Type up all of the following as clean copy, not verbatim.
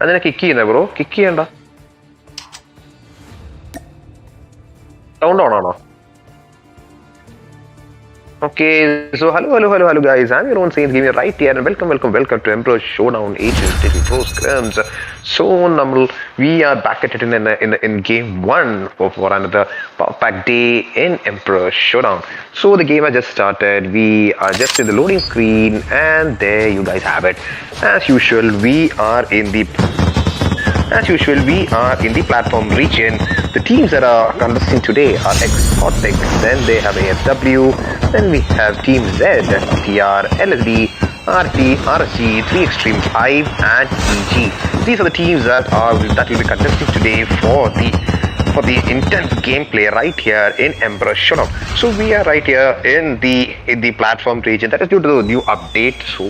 അതിനെ കിക്ക് ചെയ്യുന്നേ bro? Kick ചെയ്യണ്ട. സൗണ്ട് ഓൺ ആണോ? Okay, so hello guys, I'm your own Saint Gamer right here and welcome to Emperor Showdown Agent Pro Scrims. So we are back at it in game 1 for another pack day in Emperor Showdown. So the game has just started, we are just in the loading screen and there you guys have it. As usual, we are in the platform region. The teams that are contesting today are XOTIC, then they have AFW, then we have Team Z, TR, LSD, RT, RSG, 3 Extreme 5 and EG. These are the teams that will be contesting today for the intense gameplay right here in Emperor Showdown. So we are right here in the platform region. That is due to the new update. So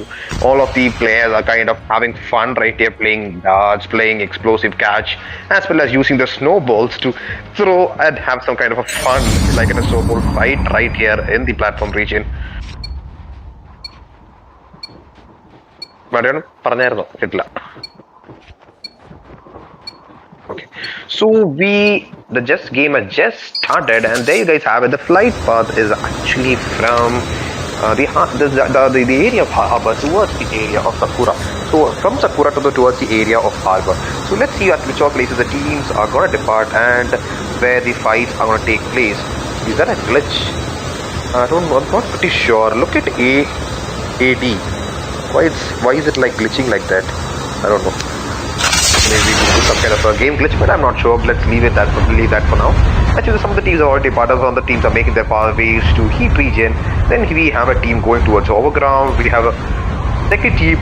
all of the players are kind of having fun right here, playing darts, playing explosive catch, as well as using the snowballs to throw and have some kind of a fun, like in a snowball fight right here in the platform region. Okay, so the game has just started, and there you guys have it. The flight path is actually from the area of Harbor towards the area of Sakura. So from Sakura towards the area of Harbor. So let's see at which all places the teams are gonna depart and where the fights are gonna take place. Is that a glitch? I don't know. I'm not pretty sure. Look at AD. Why is it like glitching like that? I don't know. Maybe some kind of a game glitch, but I'm not sure. Let's leave that for now. Actually, some of the teams are already part of. Some of the teams are making their pathways to Heat region. Then we have a team going towards Overground. We have a second team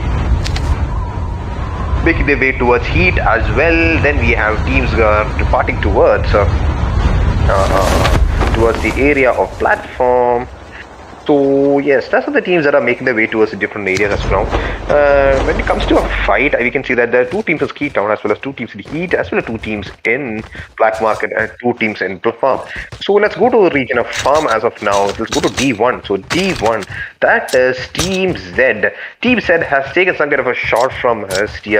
making their way towards Heat as well. Then we have teams departing towards the area of platform. So yes, that's the teams that are making their way towards the different areas as well. When it comes to a fight, we can see that there are 2 teams in Ski Town as well as 2 teams in Heat, as well as 2 teams in Black Market and 2 teams in Farm. So let's go to the region of Farm as of now. Let's go to D1. So D1, that is Team Z. Team Z has taken some kind of a shot from the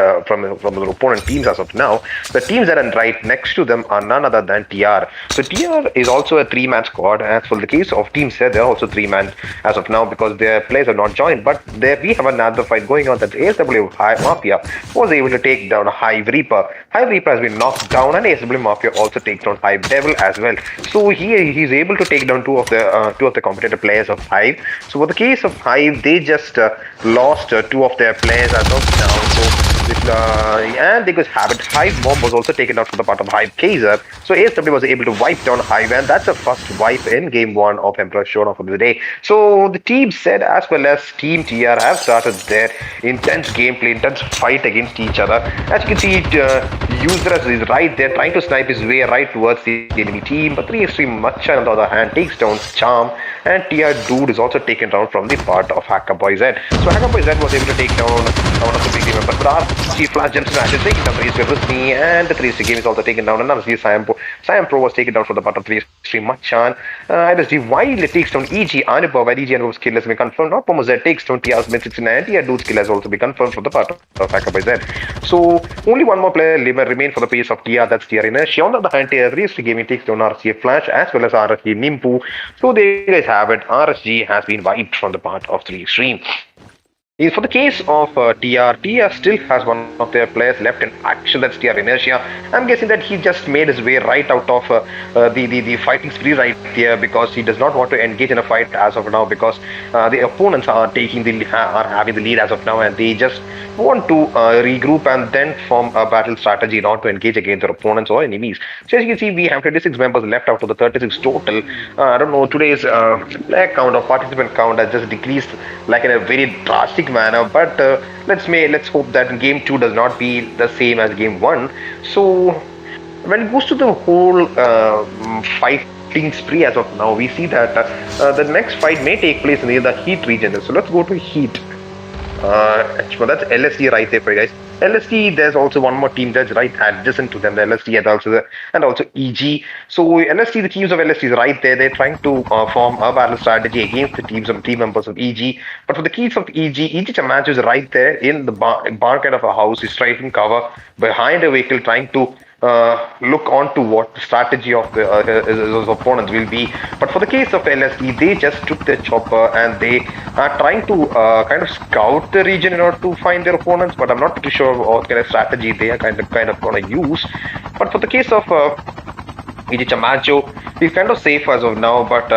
opponent teams as of now. The teams that are right next to them are none other than TR. So TR is also a 3-man squad. As for the case of Team Z, they're also 3-man as of now because their players have not joined. But there we have another fight going on. That ASW Mafia was able to take down Hive Reaper. Hive Reaper has been knocked down, and ASW Mafia also takes down Hive Devil as well. So he's able to take down two of the competitive players of Hive. So for the case of Hive, they just lost 2 of their players as of now. So and they could have it. Hive Bomb was also taken out from the part of Hive Kaiser. So ASW was able to wipe down Hive, and that's the first wipe in game 1 of Emperor Showdown for the day. So the team said as well as Team TR have started their intense gameplay, intense fight against each other. As you can see, User is right there trying to snipe his way right towards the enemy team. But 3 Extreme Matcha on the other hand takes down Charm, and TR Dude is also taken down from the part of Hacker Boy Z. So Hacker Boy Z was able to take down one of the big team members, but RC Flash Jump Smash is taken down 3 Extreme Rismi, and the 3 Extreme game is also taken down. And obviously Siam Pro was taken down from the part of 3 Extreme Machan. LSD Wild takes down EG Anubhav, and EG Anubhav's skill has been confirmed. Not Pomo Z takes down TR's mid 69, TR Dude's skill has also been confirmed from the part of Hacker Boy Z. So only one more player remain for the pace of TR, that's TR Inertia. On the other hand, TR Real Gaming takes down RC Flash as well as RSG Nimpu. So there you guys have it. RSG has been wiped from the part of 3 Extreme. For the case of TR still has one of their players left in action, that's TR Inertia. I'm guessing that he just made his way right out of the fighting spree right here because he does not want to engage in a fight as of now because the opponents are having the lead as of now, and they just want to regroup and then form a battle strategy not to engage against their opponents or enemies. So as you can see, we have 26 members left out of the 36 total. I don't know, today's player count or participant count has just decreased like in a very drastic manner, but let's hope that game 2 does not be the same as game 1. So when it goes to the whole fighting spree as of now, we see that the next fight may take place near the Heat region. So let's go to Heat. That's LSD right there for you guys. LSD, there's also one more team that's right adjacent to them, the LSD and also EG. So LSD, the teams of LSD is right there. They're trying to form a battle strategy against the team members of EG. But for the keys of EG Chamacho is right there in the bar kind of a house. He's trying to cover behind a vehicle, trying to look on to what the strategy of his opponents will be. But for the case of LSD, they just took the chopper and they are trying to kind of scout the region in order to find their opponents. But I'm not pretty sure what kind of strategy they are kind of going to use. But for the case of EG Chamacho, he's kind of safe as of now, but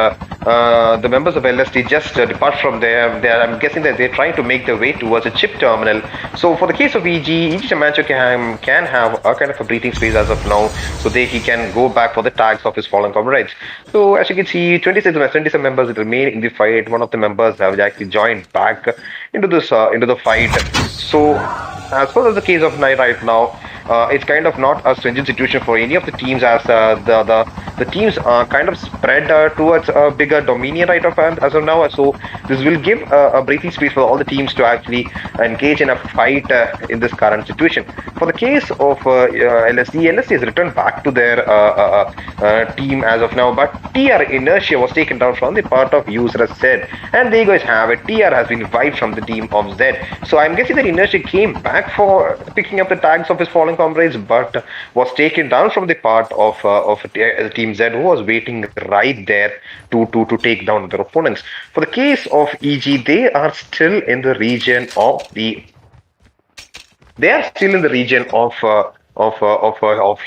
the members of LSD just depart from there. I'm guessing that they're trying to make their way towards a chip terminal. So for the case of EG Chamacho can have a kind of a breathing space as of now, so that he can go back for the tags of his fallen comrades. So as you can see, 27 members remain in the fight. One of the members have actually joined back into the fight. So as far as the case of Night right now, it's kind of not a stringent situation for any of the teams, as the teams are kind of spread towards a bigger dominion right of as of now. So this will give a breathing space for all the teams to actually engage in a fight in this current situation. For the case of LSD has returned back to their team as of now, but TR Inertia was taken down from the part of user Z, and there you guys have it. TR has been wiped from the team of Z. So I'm guessing that Inertia came back for picking up the tags of his fallen comrades, but was taken down from the part of Team Z, who was waiting right there to take down their opponents. For the case of EG, they are still in the region of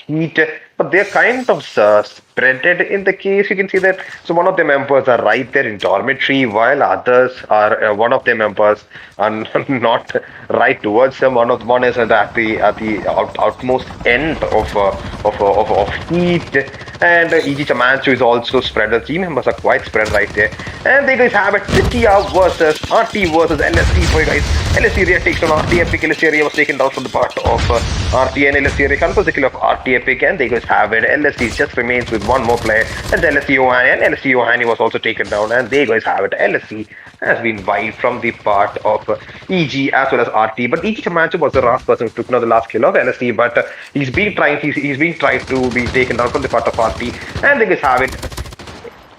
heat, but they're kind of spreaded in the case. You can see that. So one of the members are right there in dormitory, while others are one of the members are not right towards them. One is at the outmost end of heat, and EG Chamacho is also spread. The team members are quite spread right there, and they guys have it. TR versus RT versus LSD for you guys. LSD area takes on RT Epic. LSD area was taken down from the part of RT, and LSD area confirms the kill of RT Epic, and they guys have it. LSD just remains with one more player, and LSD Yohani, and LSD Yohani was also taken down, and they guys have it. LSD has been wiped from the part of EG as well as RT, but EG Chamacho was the last person who took the last kill of LSD, but he's being tried to be taken down from the part of RT, and they guys have it.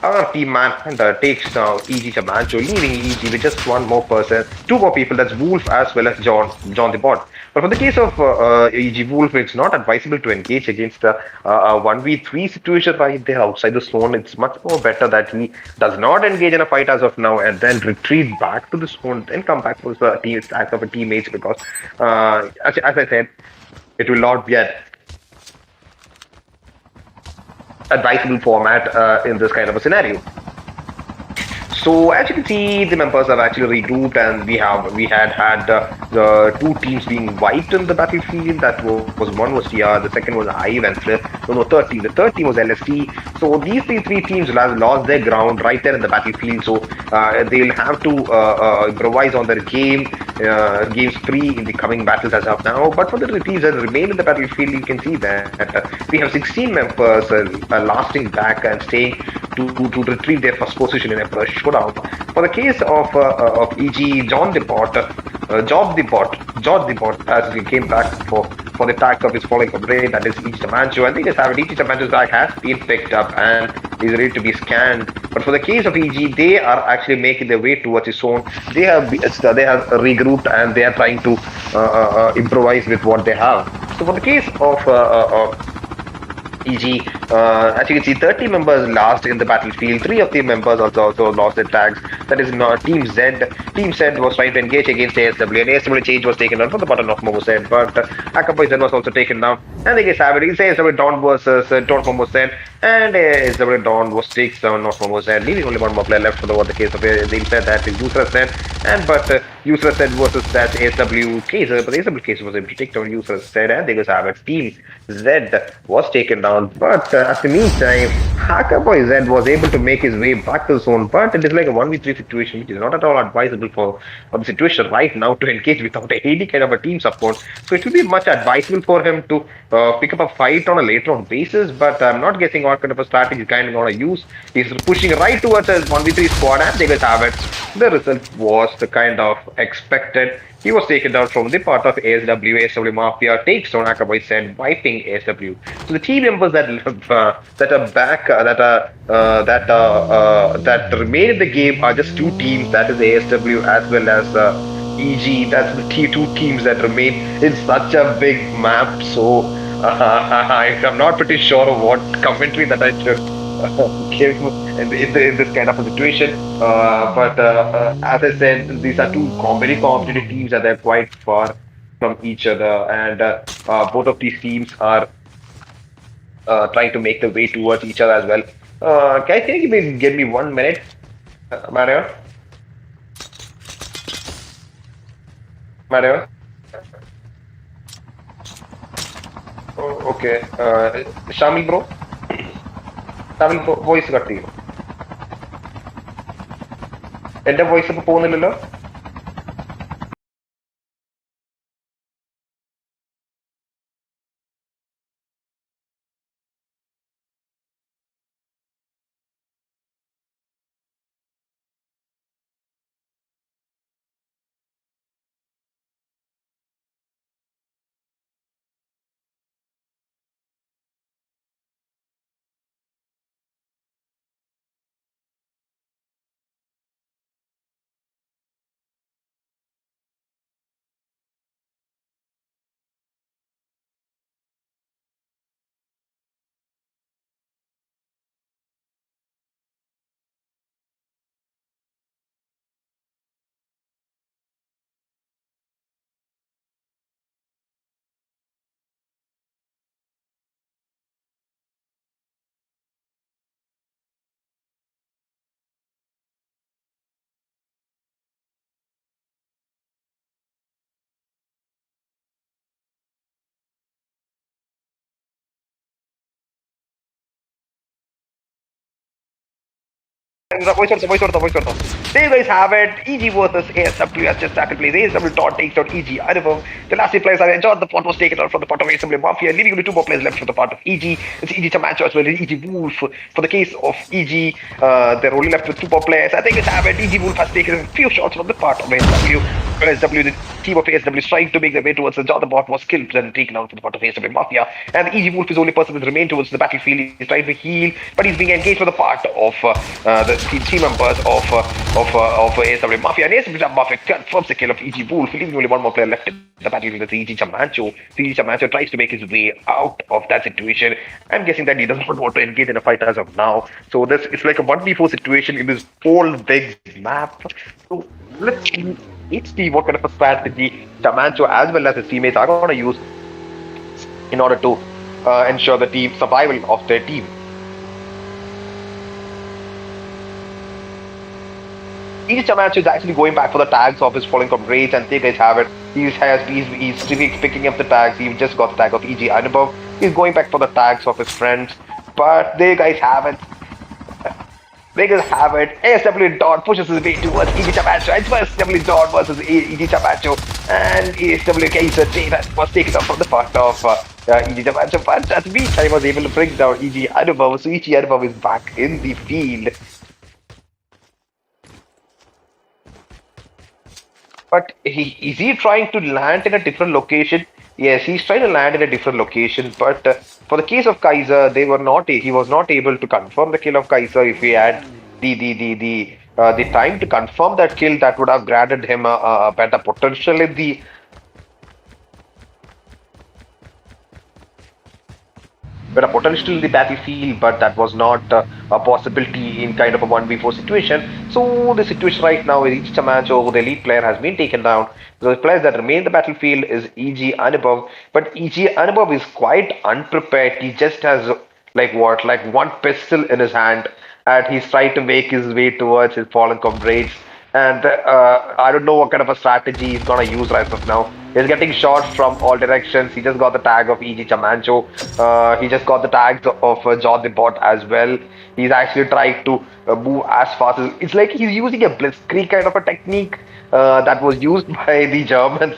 RT Manhunter takes down EG Chamacho, leaving EG with just one more person, two more people, that's Wolf as well as John the Bot. But for the case of EG Wolf, it's not advisable to engage against a 1v3 situation right there outside the zone. It's much more better that he does not engage in a fight as of now and then retreat back to the zone, then come back for the team stacks of a teammates, because as I said, it will not be at advisable format in this kind of a scenario. So as you can see, the members have actually regrouped, and we had the two teams being wiped in the battlefield. That was one was TR, the second was Hive, and third team. The third team was LSD. So these three teams lost their ground right there in the battlefield. So they'll have to improvise on their game spree in the coming battles as of now. But for the teams that remain in the battlefield, you can see that we have 16 members lasting back and staying to retrieve their first position in a showdown. For the case of EG, George the Bot, as he came back for the attack of his falling comrade, that is EG Chamacho, and they just have it. EG Chamacho's back has been picked up and is ready to be scanned. But for the case of EG, they are actually making their way towards his zone. They have regrouped, and they are trying to improvise with what they have. So for the case of EG, as you can see, 30 members lost in the battlefield. 3 of the members also lost their tags. That is not Team Z. Team Z was trying to engage against ASW, and ASW change was taken down from the button of Momo Z, but Akaboy Z was also taken down. And they guess have it. It's ASW Dawn versus Dawn Momo Z, and ASW Dawn was takes down not Momo Z, leaving only one more player left for the case of they said that is User Z, and but User Z versus that ASW case, but ASW case was able to take down User Z, and they guess have it. Team Z was taken down. But at the meantime, Hackerboy Z was able to make his way back to the zone, but it is like a 1v3 situation, which is not at all advisable for the situation right now to engage without any kind of a team support. So it will be much advisable for him to pick up a fight on a later on basis, but I'm not guessing what kind of a strategy he's kind of going to use. He's pushing right towards his 1v3 squad, and they will have it. The result was the kind of expected. He was taken down from the part of ASW. ASW Mafia takes down Akaboy and wiping ASW. So the team members that are back that remain in the game are just two teams. That is ASW as well as EG. That's the two teams that remain in such a big map. So I'm not pretty sure what commentary that I should give in this kind of a situation. But as I said, these are two very competitive teams and they're quite far from each other. And both of these teams are trying to make the way towards each other as well. Can you give me 1 minute, Mario? Mario? Oh, okay. Shamil bro? Shamil bro, voice cut ചെയ്യും എന്റെ voice ഇപ്പൊ പോകുന്നില്ലല്ലോ voice. There you guys have it. EG versus ASW has just started place. ASW dot takes out EG. Anubhav. The last 8 players are enjoyed. The pot was taken out from the part of ASW Mafia, leaving only 2 more players left from the part of EG. It's EG Chamacho as well as EG Wolf. For the case of EG, they're only left with 2 more players. I think it's have it. EG Wolf has taken a few shots from the part of ASW. ASW, the team of ASW is trying to make their way towards the job. The bot was killed and taken out from the part of ASW Mafia. And the EG Wolf is the only person that remained towards the battlefield. He's trying to heal, but he's being engaged for the part of the team members of ASW Mafia. And ASW Mafia confirms the kill of EG Wolf, leaving only 1 more player left in the battlefield. That's EG Chamacho. EG Chamacho tries to make his way out of that situation. I'm guessing that he does not want to engage in a fight as of now. So this it's like a 1v4 situation in this whole big map. So let's see what kind of a strategy Chamacho as well as his teammates are going to use in order to ensure the team survival of their team. EG Chamacho is actually going back for the tags of his falling from rage, and there you guys have it. He's picking up the tags. He just got the tag of EG Anubhav. He's going back for the tags of his friends. But there you guys have it. They just have it. ASW Dot pushes his way towards EG Chamacho. It's ASW Dot versus EG Chamacho. And ASW Kaiser was taken up from the part of EG Chamacho. But at least I was able to bring down EG Anubhav. So EG Anubhav is back in the field. But is he trying to land in a different location? Yes, he's trying to land in a different location. But for the case of Kaiser, he was not able to confirm the kill of Kaiser. If he had the time to confirm that kill, that would have granted him a better potential in the battlefield, but that was not a possibility in kind of a 1v4 situation. So the situation right now is EG Chamacho, the elite player, has been taken down. The players that remain in the battlefield is EG Anubhav, but EG Anubhav is quite unprepared. He just has like 1 pistol in his hand, and he's trying to make his way towards his fallen comrades. And I don't know what kind of a strategy he's gonna use right now. He's getting shots from all directions. He just got the tag of EG Chamacho. He just got the tags of John the Bot as well. He's actually trying to move as fast as... It's like he's using a blitzkrieg kind of a technique that was used by the Germans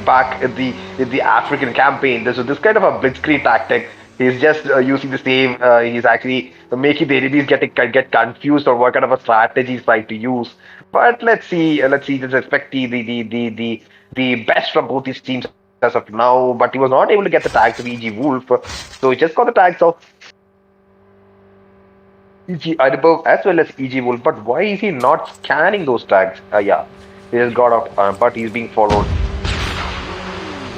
back in the African campaign. So this kind of a blitzkrieg tactic. He's just using the same. He's actually making the enemies get confused on what kind of a strategy he's trying to use. But let's see. Let's see. Let's expect the best from both these teams as of now. But he was not able to get the tags of EG Wolf, so he just got the tags of EG Anubhav as well as EG Wolf. But why is he not scanning those tags? Yeah, he just got out, but he's being followed.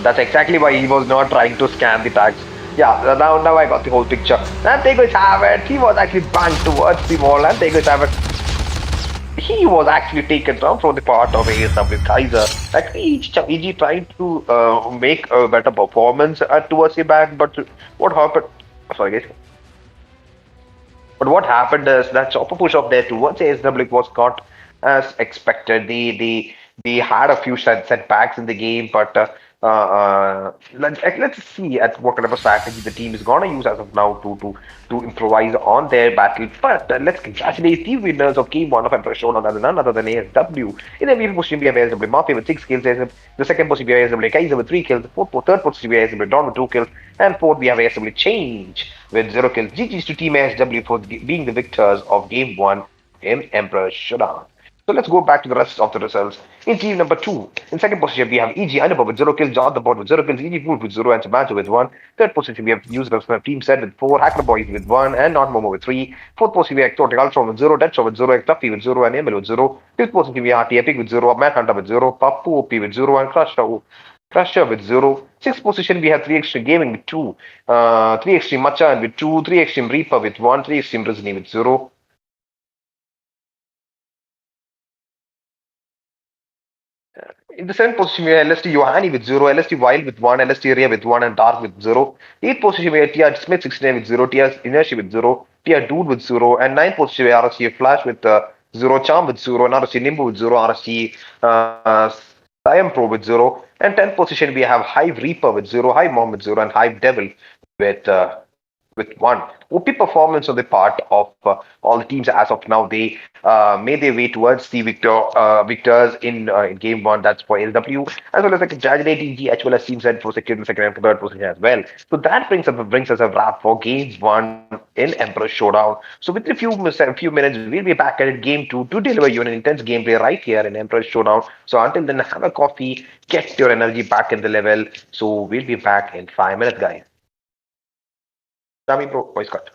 That's exactly why he was not trying to scan the tags. Yeah, now I got the whole picture. And there goes Havertz. He was actually banged towards the wall, and there goes Havertz. He was actually taken down from the part of ASW Kaiser. Actually, EG trying to make a better performance towards the back, but what happened? Sorry, guys. But what happened is that chopper push up there towards ASW was not as expected. They had a few setbacks in the game, but let's see at what kind of a strategy the team is gonna use as of now to improvise on their battle. But let's congratulate the winners of Game 1 of Emperor Showdown, and none other than ASW. In the middle position, we have ASW Mafia with 6 kills. The second position, we have ASW Kaiser with 3 kills. The third position, we have ASW Dawn with 2 kills. And fourth, we have ASW Change with 0 kills. GG's to Team ASW for being the victors of Game 1 in Emperor Showdown. So let's go back to the rest of the results. In team number 2, in second position, we have EG Anubhav with 0 kills, John the Bot with 0 kills, EG Wolf with 0, and Samantha with 1. Third position, we have users from Team Set with 4, Hacker Boys with 1, and Not Momo with 3. Fourth position, we have XOTIC Ultron with 0, Deadshot with 0, Tuffy with 0, and Emil with 0. Fifth position, we have RT Epic with 0, Manhunter with 0, Pappu OP with 0, and Crusher with 0. Sixth position, we have 3 Extreme Gaming with 2, 3 Extreme Machan with 2, 3 Extreme Reaper with 1, 3 Extreme Disney with 0. In the seventh position, we have LST Yohani with 0, LST Wild with 1, LST Area with 1, and Dark with 0. Eighth position, we have TR Smith 69 with 0, TR Inertia with 0, TR Dude with 0, and ninth position, we have RSC Flash with 0, Charm with 0, and RSC Nimbu with 0, RSC Siam Pro with 0, and 10th position, we have Hive Reaper with 0, Hive Mom with 0, and Hive Devil with 1. OP performance on the part of all the teams as of now. They made their way towards the victors in game 1. That's for LW, as well as like congratulate EG as well as Team Set for securing the second and third position as well. So that brings us a wrap for Game 1 in Emperor Showdown. So within a few minutes, we'll be back at Game 2 to deliver you an intense gameplay right here in Emperor Showdown. So until then, have a coffee, get your energy back in the level. So we'll be back in 5 minutes, guys. Dami Pro, voice cut.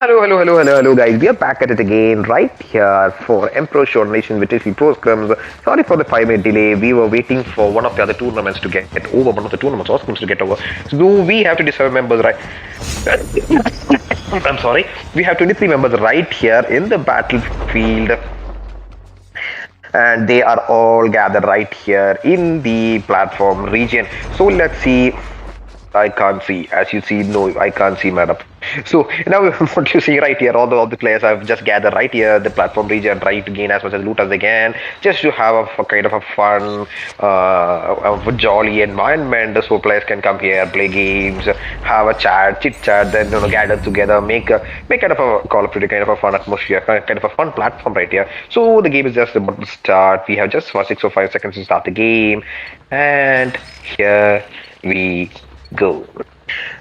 Hello, guys. We are back at it again, right here for Emperor Showdown Invitational Pro Scrims. Sorry for the 5 minute delay. We were waiting for one of the other tournaments to get over, one of the tournaments or scrims to get over. So we have 27 members, right? I'm sorry. We have 23 members right here in the battlefield, and they are all gathered right here in the platform region. So let's see. I can't see. As you see, no, I can't see, madam. So now what you see right here, all the players have just gathered right here, the platform region, trying to gain as much as loot as they can, just to have a kind of a fun, a jolly environment. So players can come here, play games, have a chat, chit chat, then gather together, make kind of a Call of Duty kind of a fun atmosphere, kind of a fun platform right here. So the game is just about to start. We have just 6 or 5 seconds to start the game, and here we go.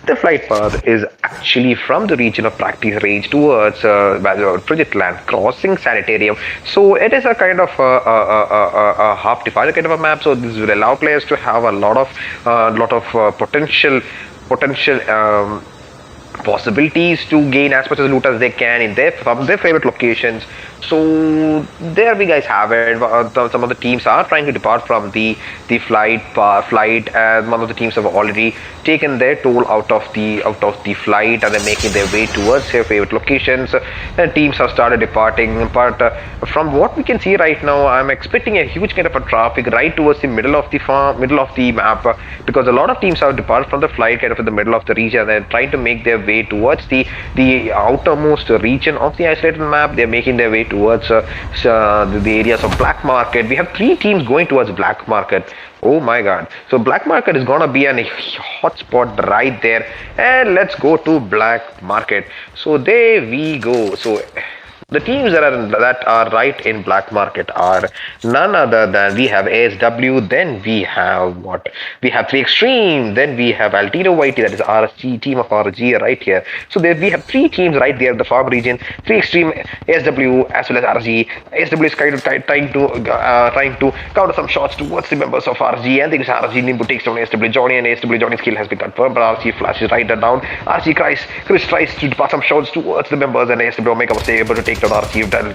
The flight path is actually from the region of practice range towards Project Land, crossing Sanitarium. So it is a kind of a half defined kind of a map. So this will allow players to have a lot of potential possibilities to gain as much as loot as they can in from their favorite locations. So there we guys have it. Some of the teams are trying to depart from the flight, and one of the teams have already taken their toll out of the flight, and they're making their way towards their favorite locations. And teams have started departing, but from what we can see right now, I'm expecting a huge kind of a traffic right towards the middle of the map, because a lot of teams have departed from the flight kind of in the middle of the region. They're trying to make their way towards the outermost region of the isolated map. They're making their way towards the areas of Black Market. We have 3 teams going towards Black Market. Oh my god. So Black Market is gonna be a hot spot right there. And let's go to Black Market. So there we go. So the teams that are right in Black Market are none other than, we have ASW, then we have what? We have 3 Extreme, then we have Altino Whitey, that is RSG, team of RG right here. So there we have 3 teams right there in the farm region, 3 Extreme, ASW as well as RG. ASW is kind of trying to counter some shots towards the members of RG, and the RG Nimbu takes down ASW Johnny, and ASW Johnny's kill has been confirmed, but RG flashes right down. RG Chris tries to pass some shots towards the members, and ASW Omega was able to take down RG done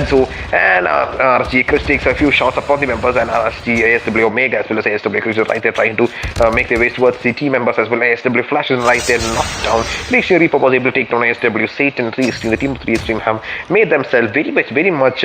so, and RG Chris takes a few shots upon the members, and RG ASW Omega as well as ASW Chris is right there trying to make their way towards the team members as well. ASW flashes right there, knocked down. Leisure Reaper was able to take down ASW Satan 3 Extreme. The team of 3 Extreme have made themselves very much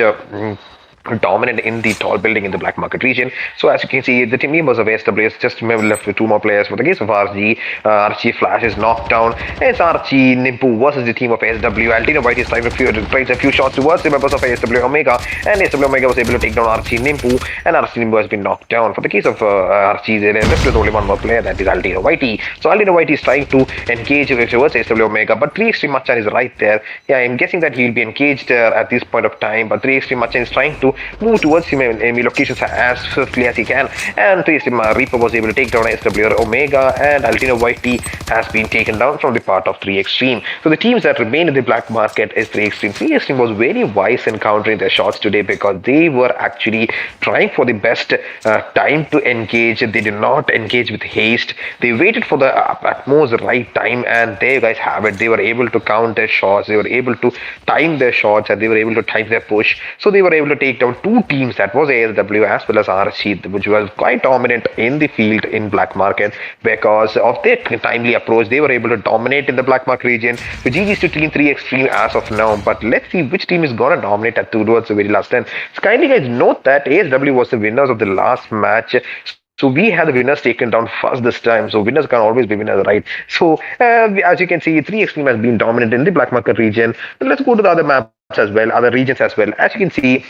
dominant in the tall building in the Black Market region. So as you can see, the team members of ASW just left with 2 more players. For the case of RG, RG Flash is knocked down. It's RG Nimpu versus the team of ASW. Altino White is trying a few shots towards the members of ASW Omega, and ASW Omega was able to take down RG Nimpu, and RG Nimpu has been knocked down. For the case of RG, they left with only 1 more player, that is Altino Whitey. So Altino Whitey is trying to engage towards ASW Omega, but 3 Extreme Machan is right there. Yeah, I'm guessing that he'll be engaged at this point of time, but 3 Extreme Machan is trying to move towards enemy locations as swiftly as he can, and 3 Extreme Reaper was able to take down ASW Omega, and Altino Whitey has been taken down from the part of 3 Extreme. So the teams that remain in the Black Market is 3 Extreme. 3 Extreme was very wise in countering their shots today, because they were actually trying for the best time to engage. They did not engage with haste. They waited for the utmost right time, and there you guys have it. They were able to count their shots, they were able to time their shots, and they were able to time their push. So they were able to take down 2 teams, that was ASW as well as RC, which was quite dominant in the field in Black Market. Because of their timely approach, they were able to dominate in the Black Market region. So GG's to team 3 Extreme as of now, but let's see which team is gonna dominate towards the very last end. So kindly guys note that ASW was the winners of the last match. So we had the winners taken down first this time. So winners can always be winners, right? So as you can see, 3 Extreme has been dominant in the Black Market region. But let's go to the other maps as well, other regions as well. As you can see,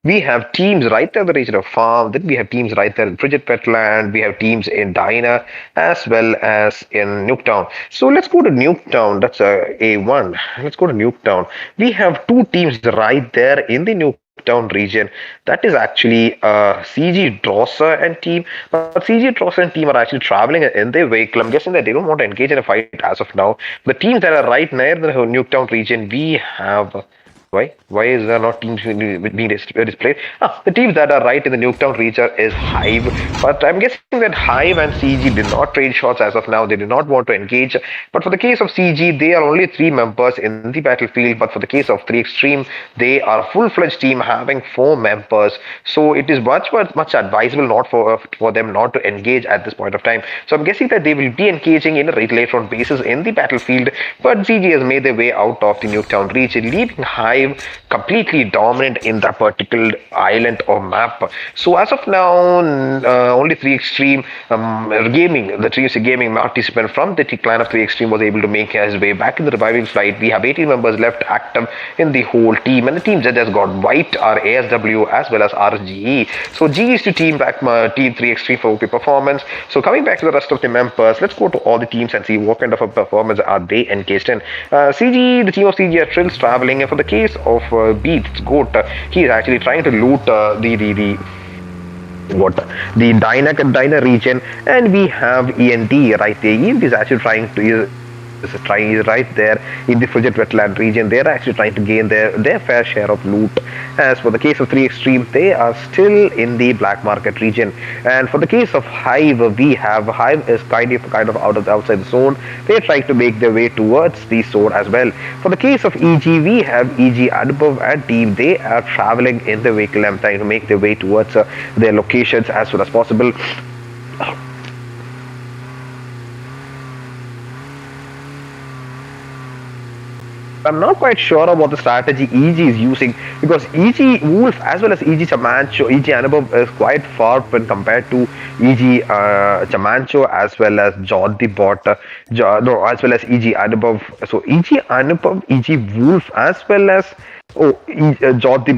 we have teams right there in the region of Farm, then we have teams right there in Frigid Petland, we have teams in Dina as well as in Nuketown. So let's go to Nuketown, that's A1. Let's go to Nuketown. We have 2 teams right there in the Nuketown region. That is actually CG Drosser and team, but CG Drosser and team are actually traveling in their vehicle. I'm guessing that they don't want to engage in a fight as of now. The teams that are right near the Nuketown region, we have Why? Why is there not teams being displayed? The teams that are right in the Nuketown region is Hive, but I'm guessing that Hive and CG did not trade shots as of now. They did not want to engage. But for the case of CG, they are only 3 members in the battlefield. But for the case of 3 Extreme, they are a full-fledged team having 4 members. So it is much advisable not for them not to engage at this point of time. So I'm guessing that they will be engaging in a retaliation basis in the battlefield. But CG has made their way out of the Nuketown region, leaving Hive completely dominant in that particular island or map. So as of now, only 3 Extreme Gaming, the 3 Gaming participant from the clan of 3 Extreme was able to make his way back in the reviving flight. We have 18 members left active in the whole team, and the teams that has got wiped are ASW as well as RGE. So G is to team back team 3 Extreme for OP performance. So coming back to the rest of the members, let's go to all the teams and see what kind of a performance are they engaged in. CG, the team of CG are Trills traveling, and for the case of Beats Goat, he is actually trying to loot the Diner region, and we have ENT right there. ENT is actually trying to is right there in the frigid wetland region. They're actually trying to gain their fair share of loot. As for the case of 3 Extreme, they are still in the black market region. And for the case of Hive, we have Hive is kind of out of the outside the zone. They're trying to make their way towards the zone as well. For the case of EG, we have EG Anubhav and team. They are traveling in the vehicle and trying to make their way towards their locations as soon as possible. I'm not quite sure about the strategy EG is using, because EG Wolf as well as EG Chamancho, EG Anubhav is quite far when compared to EG Chamancho as well as Jod the Bot, as well as EG Anubhav. So EG Anubhav, EG Wolf as well as Jod the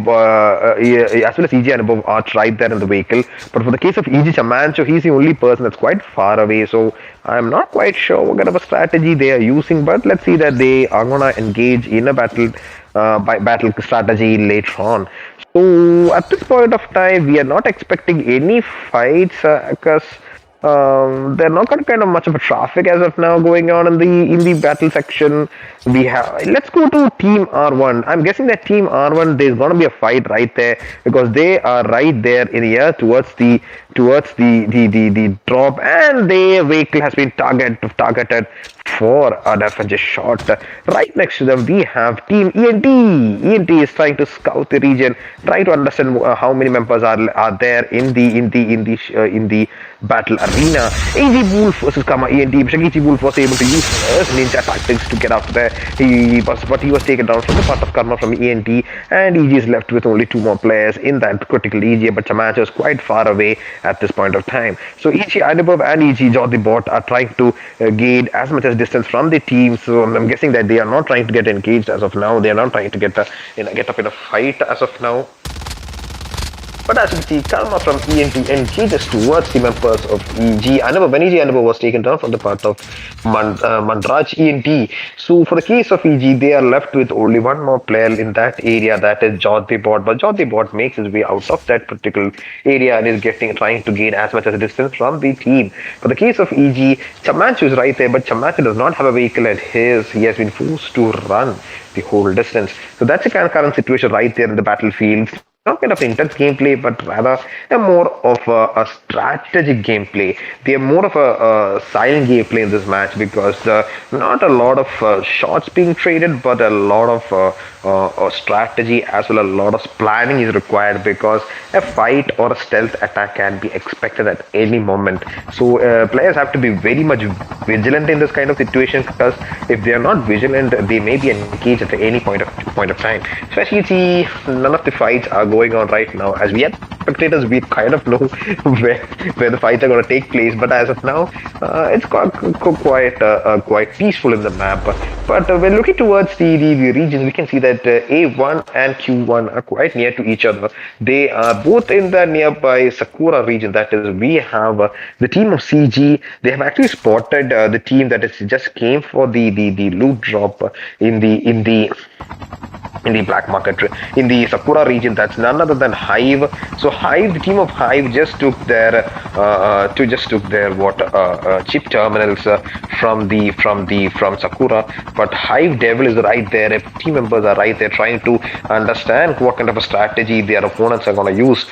as well as EG Anubhav are right there in the vehicle. But for the case of EG Chamancho, he's the only person that's quite far away. So I'm not quite sure what kind of a strategy they are using, but let's see that they are gonna engage in a battle strategy later on. So at this point of time, we are not expecting any fights because they're not got kind of much of a traffic as of now going on in the battle section. We have, let's go to Team R1. I'm guessing that Team R1, there's gonna be a fight right there because they are right there in the air towards the drop, and their vehicle has been targeted for a defensive shot. Right next to them, we have Team ENT. ENT is trying to scout the region, try to understand how many members are there in the battle arena. EG Wolf versus Kama ENT. EG Wolf was able to use ninja tactics to get out there. But he was taken down from the part of Karma from ENT, and EG is left with only 2 more players in that critical EG. But Chamacho is quite far away at this point of time. So EG Anubhav and EG Jod the Bot are trying to gain as much as distance from the team. So I'm guessing that they are not trying to get engaged as of now. They are not trying to get up in a fight as of now. But as you see, Karma from ENT engages towards the members of EG Anubhav. When EG Anubhav was taken down from the part of Mandraj ENT. So for the case of EG, they are left with only 1 more player in that area, that is Jod the Bot. But Jod the Bot makes his way out of that particular area and is trying to gain as much as distance from the team. For the case of EG, Chamachu is right there, but Chamachu does not have a vehicle at his. He has been forced to run the whole distance. So that's the current situation right there in the battlefield. Not kind of intense gameplay, but rather more of a strategic gameplay. They are more of a silent gameplay in this match because not a lot of shots being traded, but a lot of strategy as well as a lot of planning is required, because a fight or a stealth attack can be expected at any moment. So players have to be very much vigilant in this kind of situation, because if they are not vigilant, they may be engaged at any point of time. So as you see, none of the fights are going on right now. As we as spectators, we kind of know where the fights are going to take place, but as of now, it's quite peaceful in the map. But when looking towards the regions, we can see that A1 and Q1 are quite near to each other. They are both in the nearby Sakura region. That is, we have the team of CG. They have actually spotted the team that is just came for the loot drop in the black market in the Sakura region. That's none other than Hive. So Hive, the team of Hive, just took their chip terminals from Sakura. But Hive Devil is right there. Team members are right there trying to understand what kind of a strategy their opponents are going to use.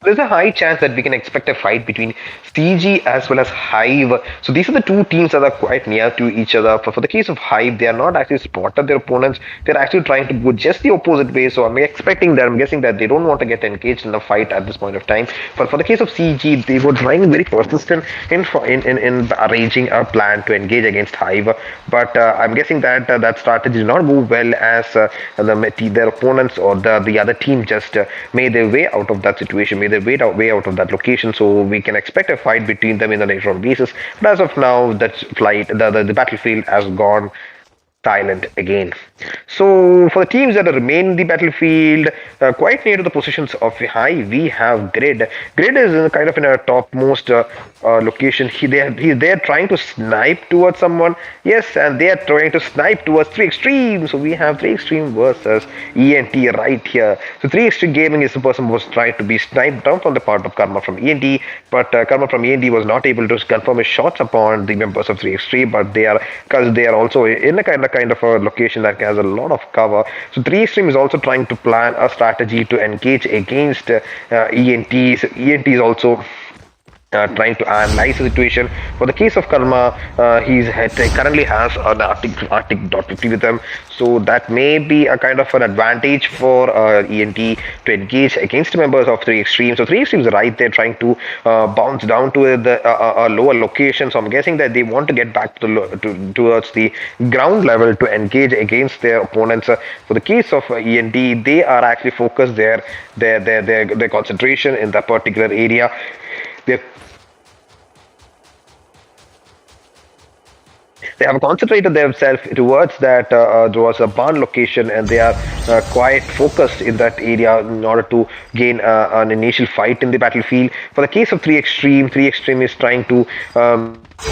There's a high chance that we can expect a fight between CG as well as Hive. So these are the two teams that are quite near to each other. For the case of Hive, they are not actually spotted their opponents. They're actually trying to go just the opposite way. So I'm expecting that, I'm guessing that they don't want to get engaged in a fight at this point of time. But for the case of CG, they were trying very persistent in arranging a plan to engage against Hive. But I'm guessing that that strategy did not go well as their opponents or the other team just made their way out of that situation, made their way out of that location. So we can expect a fight between them in the later on basis. But as of now, that flight, the battlefield has gone silent again. So for the teams that remain in the battlefield, quite near to the positions of High, we have Grid. Grid is kind of in a topmost location. They're trying to snipe towards someone. Yes, and they are trying to snipe towards 3 Extreme. So we have 3 Extreme versus ENT right here. So 3 Extreme Gaming is the person who was trying to be sniped down from the part of Karma from ENT, but Karma from ENT was not able to confirm his shots upon the members of 3 Extreme, but they are, because they are also in a kind of a location that has a lot of cover. So 3 Extreme is also trying to plan a strategy to engage against ENT. So ENT is also trying to analyze the situation. For the case of Karma, he currently has an Arctic dot 50 with him, so that may be a kind of an advantage for ENT to engage against members of 3 Extreme. So 3 Extreme is right there trying to bounce down to a lower location. So I'm guessing that they want to get back to towards the ground level to engage against their opponents. For the case of ENT, they are actually focused their concentration in that particular area. They have concentrated themselves towards that towards a barn location, and they are quite focused in that area in order to gain an initial fight in the battlefield. For the case of 3 Extreme, 3 Extreme is trying to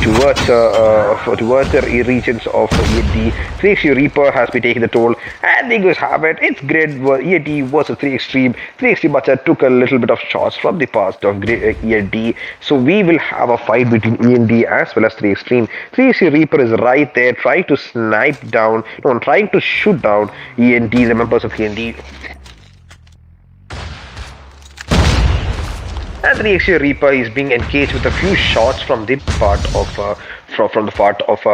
towards the regions of ENT. 3 Extreme Reaper has been taking the toll, and they just have it. It's Grid ENT versus 3 Extreme. 3 Extreme Bacha took a little bit of shots from the past of ENT. So we will have a fight between ENT as well as 3 Extreme. 3 Extreme Reaper is right there trying to snipe down, no, trying to shoot down ENT, the members of ENT. And 3 Extreme Reaper is being engaged with a few shots from the part of from the part of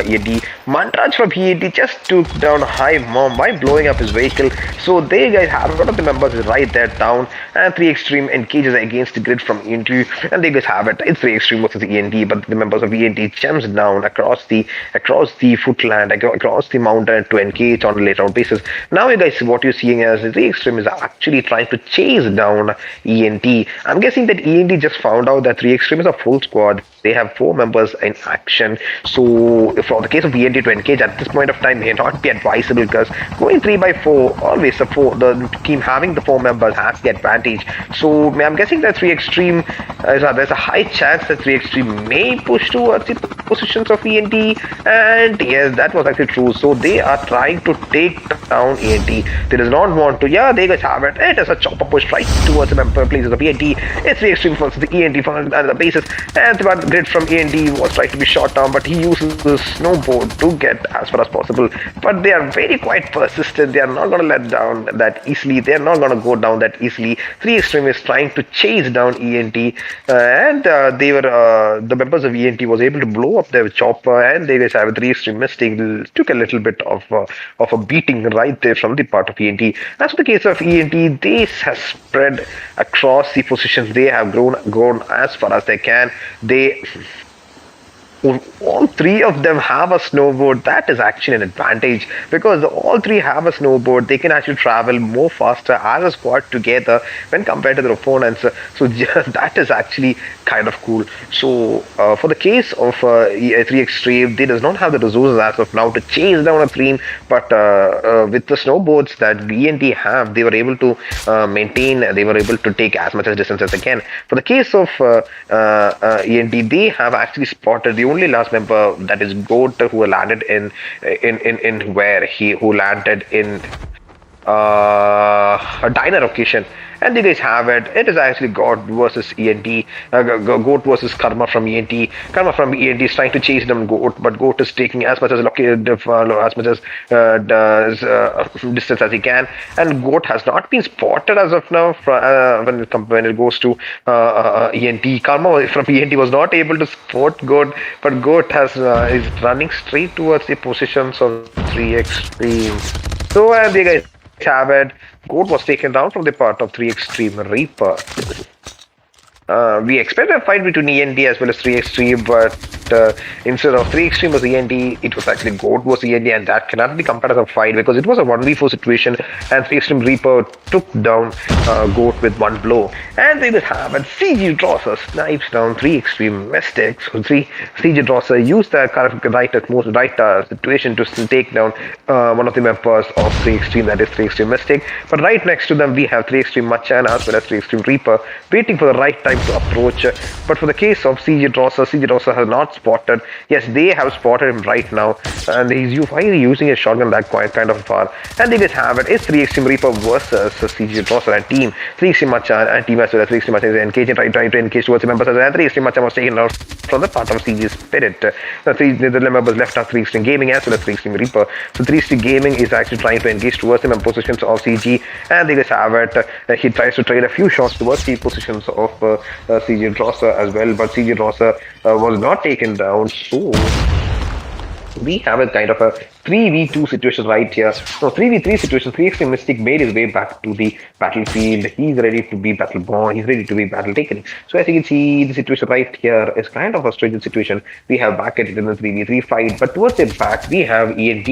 ENT. Mantraj from ENT just took down Hive Mom by blowing up his vehicle. So they guys have one of the members is right there down, and 3 Extreme engages against the Grid from ENT, and they guys have it. It's 3 Extreme versus ENT, but the members of ENT jumps down across the footland, across the mountain to engage on a later on basis. Now you guys, what you're seeing is 3 Extreme is actually trying to chase down ENT. I'm guessing that ENT just found out that 3 Extreme is a full squad. They have 4 members in action. So for the case of ENT to engage at this point of time may not be advisable, because going 3x4, always the team having the 4 members has the advantage. So I'm guessing that 3 Extreme, there's a high chance that 3 Extreme may push towards the positions of ENT, and yes, that was actually true. So they are trying to take down ENT. They does not want to, yeah, they guys have it. It is a chopper push right towards the places of ENT. It's 3 Extreme versus the ENT from the bases, and the Grid from ENT was trying to be shot down, but he uses the snowboard to get as far as possible. But they are very quite persistent. They are not going to let down that easily. They are not going to go down that easily. 3 Extreme is trying to chase down ENT, and they were the members of ENT was able to blow up their chopper, and they just have a 3 Extreme mistake. Took a little bit of a beating right there from the part of ENT. As for the case of ENT, this has spread across the positions. They have grown as far as they can. All 3 of them have a snowboard. That is actually an advantage, because all 3 have a snowboard. They can actually travel more faster as a squad together when compared to their opponents. So that is actually kind of cool. So for the case of 3 Extreme, they does not have the resources as of now to chase down a team, but with the snowboards that ENT have, they were able to maintain, they were able to take as much as distance as they can. For the case of ENT, they have actually spotted the only last member, that is Goat, who landed in where he who landed in a diner occasion. And you guys have it. It is actually God versus ENT. Goat versus Karma from ENT. Karma from ENT is trying to chase them Goat, but Goat is taking as much as as much as does distance as he can. And Goat has not been spotted as of now when it goes to ENT. Karma from ENT was not able to spot Goat, but Goat has is running straight towards the positions of 3 Extreme. So you guys have it. Goat was taken down from the part of 3 Extreme Reaper. We expected a fight between ENT as well as 3 Extreme, but instead of 3 Extreme was ENT, it was actually Goat was ENT, and that cannot be compared as a fight because it was a 1v4 situation, and 3 Extreme Reaper took down Goat with one blow. And they just have it. CG Drosser snipes down 3 Extreme Mystics. So CG Drosser used the right situation to take down one of the members of 3 Extreme, that is 3 Extreme Mystic. But right next to them, we have 3 Extreme Machan as well as 3 Extreme Reaper waiting for the right time to approach. But for the case of CG Drosser has not spotted. Yes, they have spotted him right now, and why is he using a shotgun that kind of far? And they just have it. It's 3 Extreme Reaper versus CG Drosser and team. 3 Extreme Machan and team as well as 3 Extreme Machan is engaging, trying to engage towards the members, and 3 Extreme Machan was taken out from the part of CG Spirit. The members left are 3 Extreme Gaming as well as 3 Extreme Reaper. So 3 Extreme Gaming is actually trying to engage towards him in positions of CG, and they just have it. He tries to trade a few shots towards the positions of CG Drosser as well, but CG Drosser was not taken down. So we have a kind of a 3v2 situation right here. No, 3v3 situation. 3 Extreme Mystic made his way back to the battlefield. He's ready to be battle born. He's ready to be battle taken. So as you can see, the situation right here is kind of a strange situation. We have Bucket in the 3v3 fight, but towards the back, we have ENT.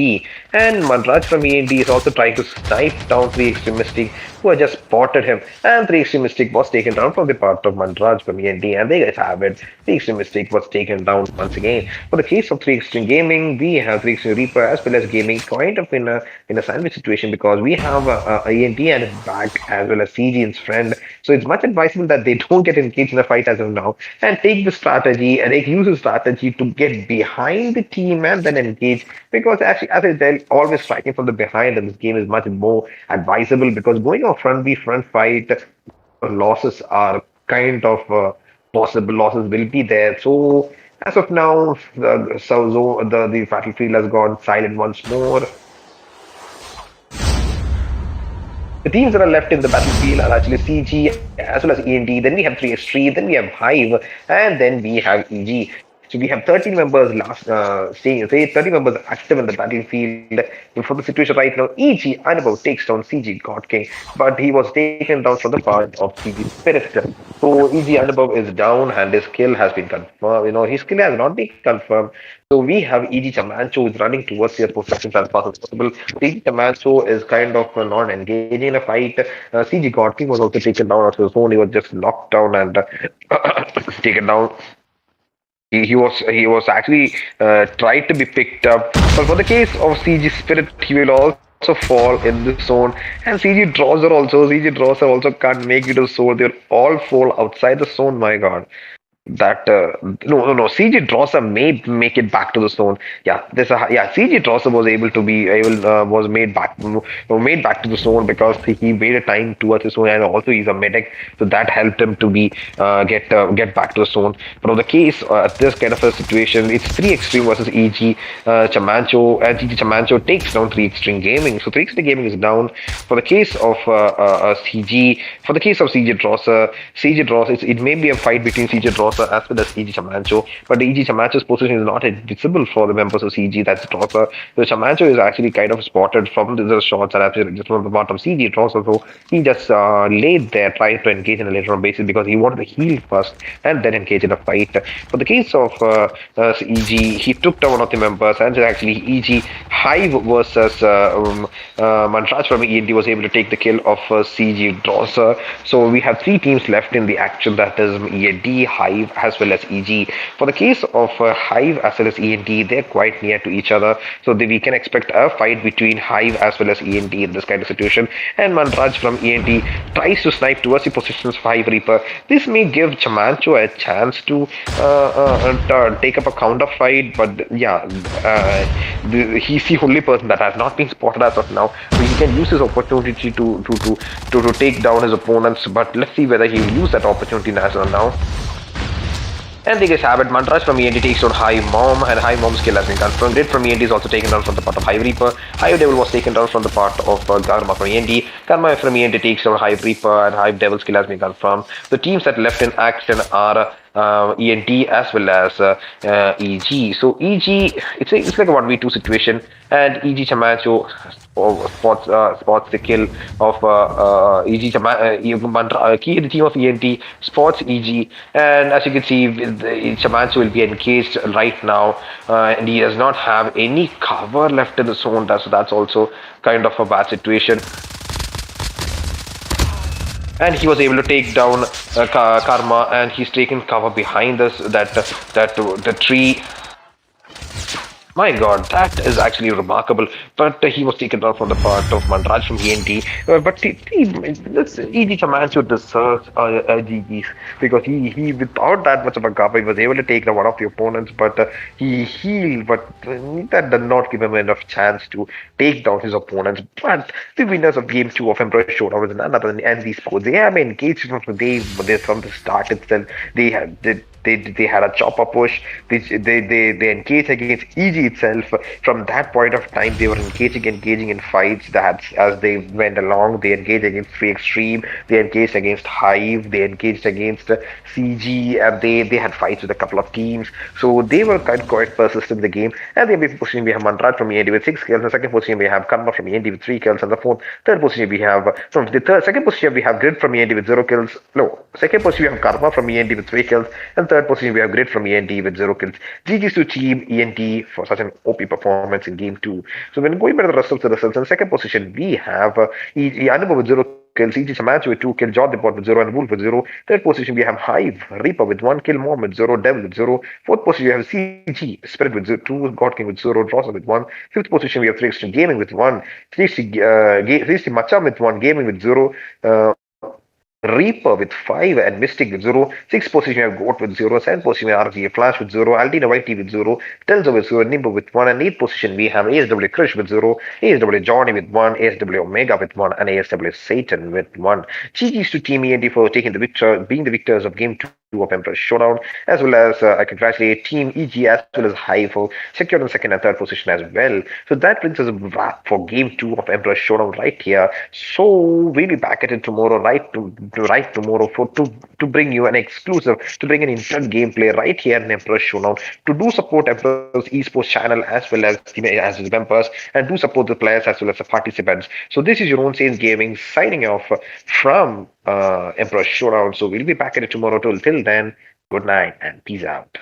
And Manraj from ENT is also trying to snipe down 3 Extreme Mystic, who had just spotted him. And 3 Extreme Mystic was taken down from the part of Manraj from ENT. And they guys have it. 3 Extreme Mystic was taken down once again. For the case of 3 Extreme Gaming, we have 3 Extreme Reaper as well as Gaming kind of in a sandwich situation, because we have ENT and his back as well as CG and his friend. So it's much advisable that they don't get engaged in a fight as of now and take the strategy and use the strategy to get behind the team and then engage, because actually, as I tell, always striking from the behind in this game is much more advisable, because going on front fight, losses are kind of possible. Losses will be there. So as of now, the battlefield has gone silent once more. The teams that are left in the battlefield are actually CG as well as ENT. Then we have 3 Extreme, then we have Hive, and then we have EG. So we have 13 members 30 members active in the battlefield. And for the situation right now, EG Anubhav takes down CG God King, but he was taken down from the part of CG Spirit. So EG Anubhav is down and his kill has been confirmed. His kill has not been confirmed. So we have EG Chamancho is running towards their positions as fast as possible. EG Chamancho is kind of not engaging in a fight. CG God King was also taken down out of his own. He was just locked down and taken down. He was actually tried to be picked up, but for the case of CG Spirit, he will also fall in the zone, and CG Drosser also can't make it to the zone. They'll all fall outside the zone. My God. That no, CG Drosser may make it back to the zone. CG Drosser was made back to the zone because he made a time towards the zone, and also he's a medic, so that helped him to be get back to the zone. But in the case this kind of a situation, it's 3 Extreme versus EG Chamancho, and EG Chamancho takes down 3 Extreme Gaming. So 3 Extreme Gaming is down. For the case of CG Drosser, it may be a fight between CG Drosser as well as EG Chamancho, but the EG Chamancho's position is not visible for the members of CG. That's Drosser. So Chamancho is actually kind of spotted from the shots and actually just from the bottom. CG Drosser, so he just laid there trying to engage in a later on basis because he wanted to heal first and then engage in a fight. For the case of EG, he took down one of the members, and it's actually EG Hive versus Manraj from ENT was able to take the kill of CG Drosser. So we have 3 teams left in the action, that is ENT, Hive, Hive as well as EG. For the case of Hive as well as ENT, they're quite near to each other, so we can expect a fight between Hive as well as ENT in this kind of situation. And Manraj from ENT tries to snipe towards the positions of Hive Reaper. This may give Chamancho a chance to take up a counter fight, but yeah, he's the only person that has not been spotted as of now. So he can use his opportunity to take down his opponents, but let's see whether he will use that opportunity as of now. And they get Habit. Mantraj from ENT takes out High Mom, and High Mom's kill has been confirmed. Grid from ENT is also taken down from the part of Hive Reaper. Hive Devil was taken down from the part of Karma from ENT. Karma from ENT takes out Hive Reaper, and Hive Devil's kill has been confirmed. The teams that left in action are ENT as well as EG. So EG, it's like a 1v2 situation, and EG Chamacho spots the kill of EG the team of ENT spots EG, and as you can see, Chamacho will be engaged right now, and he does not have any cover left in the zone. So that's also kind of a bad situation. And he was able to take down Karma, and he's taken cover behind us the tree. My God, that is actually remarkable. But he was taken down from the part of Manraj from ENT. But this EG Chamancho deserves GG's, because he without that much of a cover, he was able to take down one of the opponents. But he healed, but that did not give him enough chance to take down his opponents. But the winners of Game 2 of Emperor Showdown was none other than ESPORTS. They have been engaged from the start itself. They had a chopper push. They engaged against EG itself. From that point of time, they were engaging in fights. That as they went along, they engaged against Free Extreme. They engaged against Hive. They engaged against CG, and they had fights with a couple of teams. So they were quite persistent in the game. And the basic position we have Manraj from ENT with 6 kills. In the second position we have Karma from ENT with 3 kills. And the third position we have second position we have Grid from ENT with 0 kills. No, second position we have Karma from ENT with 3 kills. And third position we have Grid from ENT with 0 kills. GG's to Team ENT for such an OP performance in Game 2. So when going by the rest of the results, in the second position we have Anubha with 0 kills, EG Samacho with 2 kills, John the Pot with 0, and Wolf with 0. Third position we have Hive Reaper with 1 kill, Mom with 0, Devil with 0. Fourth position we have CG Spirit with 0, 2, God King with 0, Rosa with 1. Fifth position we have 3 Gaming with 1, 3 Macham with 1, Gaming with 0. Reaper with 5 and Mystic with 0. 6th position we have Goat with 0. 7th position we have RGA Flash with 0. Altina YT with 0. Telza with 0. Nimbo with 1. And 8th position we have ASW Krish with 0. ASW Johnny with 1. ASW Omega with 1. And ASW Satan with 1. GG's to Team ENT for taking being the victors of Game 2 of Emperor Showdown, as well as I congratulate Team EG as well as Hive for secured in second and third position as well. So that brings us a wrap for Game 2 of Emperor Showdown right here. So we'll be back at it tomorrow, right tomorrow to bring you an exclusive, to bring an instant gameplay right here in Emperor Showdown. To do support Emperor's esports channel as well as his members, and do support the players as well as the participants. So this is your own Saints Gaming signing off from Emperor Showdown. So we'll be back at it tomorrow. Till then, good night and peace out.